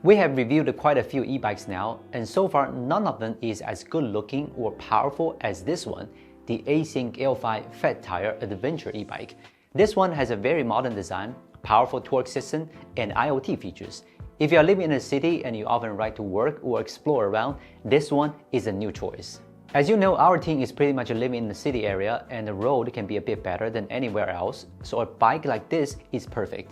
We have reviewed quite a few e-bikes now, and so far none of them is as good looking or powerful as this one, the Async L5 Fat Tire Adventure e-bike. This one has a very modern design, powerful torque system, and IoT features. If you are living in a city and you often ride to work or explore around, this one is a new choice. As you know, our team is pretty much living in the city area and the road can be a bit better than anywhere else, so a bike like this is perfect.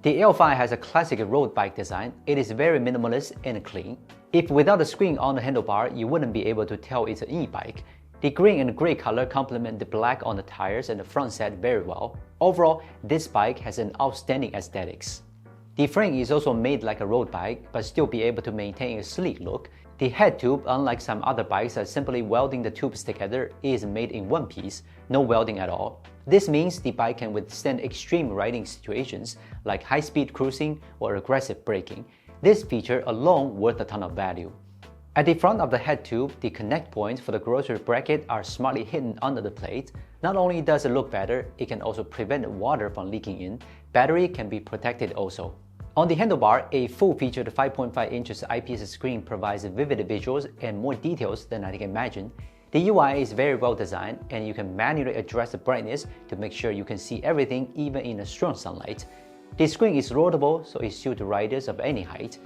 The L5 has a classic road bike design. It is very minimalist and clean. If without a screen on the handlebar, you wouldn't be able to tell it's an e-bike. The green and gray color complement the black on the tires and the front set very well. Overall, this bike has an outstanding aesthetics. The frame is also made like a road bike, but still be able to maintain a sleek look. The head tube, unlike some other bikes that simply welding the tubes together, is made in one piece, no welding at all. This means the bike can withstand extreme riding situations like high-speed cruising or aggressive braking. This feature alone worth a ton of value. At the front of the head tube, the connect points for the grocery bracket are smartly hidden under the plate. Not only does it look better, it can also prevent water from leaking in. Battery can be protected also. On the handlebar, a full-featured 5.5 inches IPS screen provides vivid visuals and more details than I can imagine. The UI is very well designed, and you can manually adjust the brightness to make sure you can see everything even in a strong sunlight. The screen is rollable, so it suits riders of any height.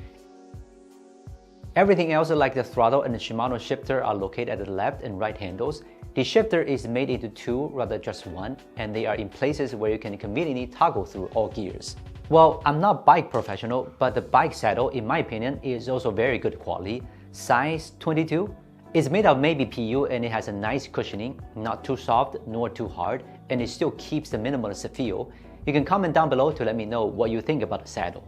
Everything else like the throttle and the Shimano shifter are located at the left and right handles. The shifter is made into two rather just one, and they are in places where you can conveniently toggle through all gears. Well, I'm not bike professional, but the bike saddle, in my opinion, is also very good quality. Size 22. It's made of maybe PU and it has a nice cushioning, not too soft nor too hard, and it still keeps the minimalist feel. You can comment down below to let me know what you think about the saddle.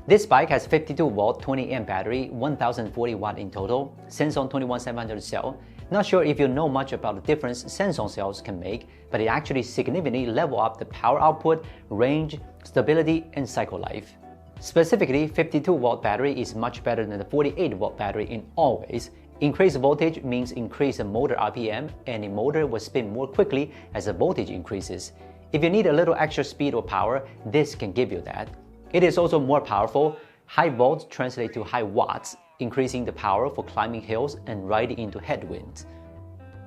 This bike has 52-volt 20-amp battery, 1040 watt in total, Samsung 21700 cell. Not sure if you know much about the difference Samsung cells can make, but it actually significantly level up the power output, range, stability, and cycle life. Specifically, 52-volt battery is much better than the 48-volt battery in all ways. Increased voltage means increased motor RPM, and the motor will spin more quickly as the voltage increases. If you need a little extra speed or power, this can give you that. It is also more powerful. High volts translate to high watts, increasing the power for climbing hills and riding into headwinds.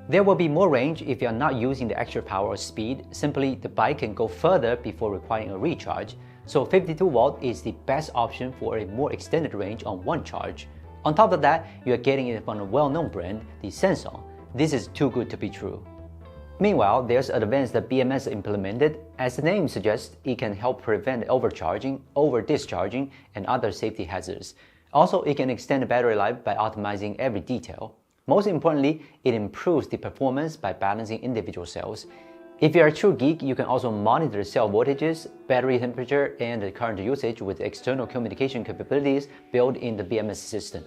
There will be more range if you are not using the extra power or speed. Simply, the bike can go further before requiring a recharge. So 52-volt is the best option for a more extended range on one charge. On top of that, you are getting it from a well-known brand, the Samsung. This is too good to be true. Meanwhile, there's advanced BMS implemented. As the name suggests, it can help prevent overcharging, over-discharging, and other safety hazards. Also, it can extend the battery life by optimizing every detail. Most importantly, it improves the performance by balancing individual cells. If you are a true geek, you can also monitor cell voltages, battery temperature, and the current usage with external communication capabilities built in the BMS system.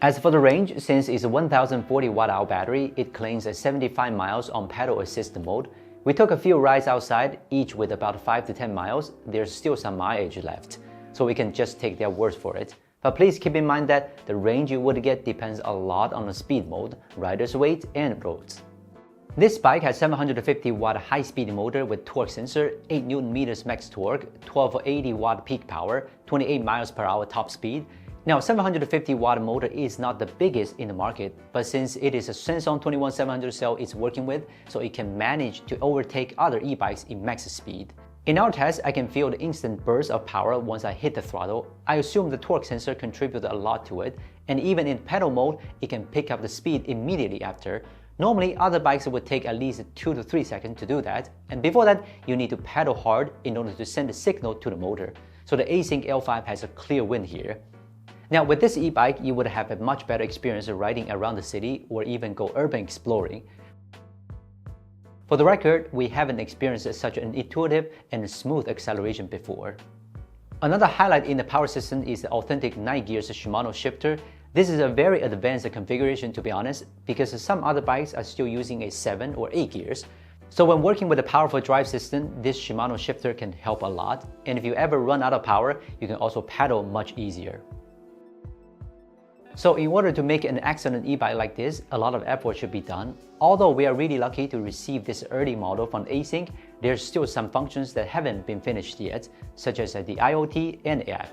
As for the range, since it's a 1040 watt-hour battery, it claims 75 miles on pedal assist mode. We took a few rides outside, each with about 5 to 10 miles. There's still some mileage left, so we can just take their word for it. But please keep in mind that the range you would get depends a lot on the speed mode, rider's weight, and roads. This bike has 750 watt high-speed motor with torque sensor, 8 Nm max torque, 1280 watt peak power, 28 miles per hour top speed. Now, 750 watt motor is not the biggest in the market, but since it is a Samsung 21700 cell it's working with, so it can manage to overtake other e-bikes in max speed. In our test, I can feel the instant burst of power once I hit the throttle. I assume the torque sensor contributed a lot to it, and even in pedal mode, it can pick up the speed immediately after. Normally, other bikes would take at least 2 to 3 seconds to do that, and before that, you need to pedal hard in order to send the signal to the motor. So the Async L5 has a clear win here. Now, with this e-bike, you would have a much better experience riding around the city or even go urban exploring. For the record, we haven't experienced such an intuitive and smooth acceleration before. Another highlight in the power system is the authentic 9 gears Shimano shifter. This is a very advanced configuration, to be honest, because some other bikes are still using a 7 or 8 gears. So when working with a powerful drive system, this Shimano shifter can help a lot. And if you ever run out of power, you can also pedal much easier. So in order to make an excellent e-bike like this, a lot of effort should be done. Although we are really lucky to receive this early model from Async, there's still some functions that haven't been finished yet, such as the IoT and app.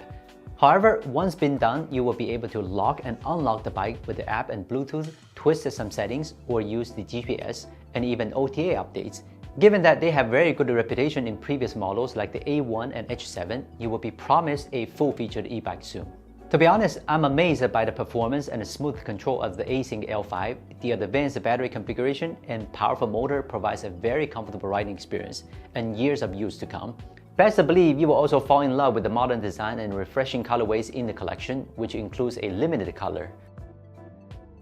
However, once been done, you will be able to lock and unlock the bike with the app and Bluetooth, twist some settings, or use the GPS and even OTA updates. Given that they have very good reputation in previous models like the A1 and H7, you will be promised a full-featured e-bike soon. To be honest, I'm amazed by the performance and the smooth control of the Async L5. The advanced battery configuration and powerful motor provides a very comfortable riding experience and years of use to come. Best to believe you will also fall in love with the modern design and refreshing colorways in the collection, which includes a limited color.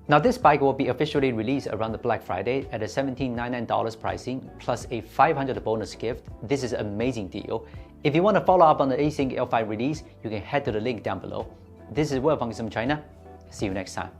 Now this bike will be officially released around the Black Friday at a $1,799 pricing plus a $500 bonus gift. This is an amazing deal. If you want to follow up on the Async L5 release, you can head to the link down below. This is Will from Gizmochina. See you next time.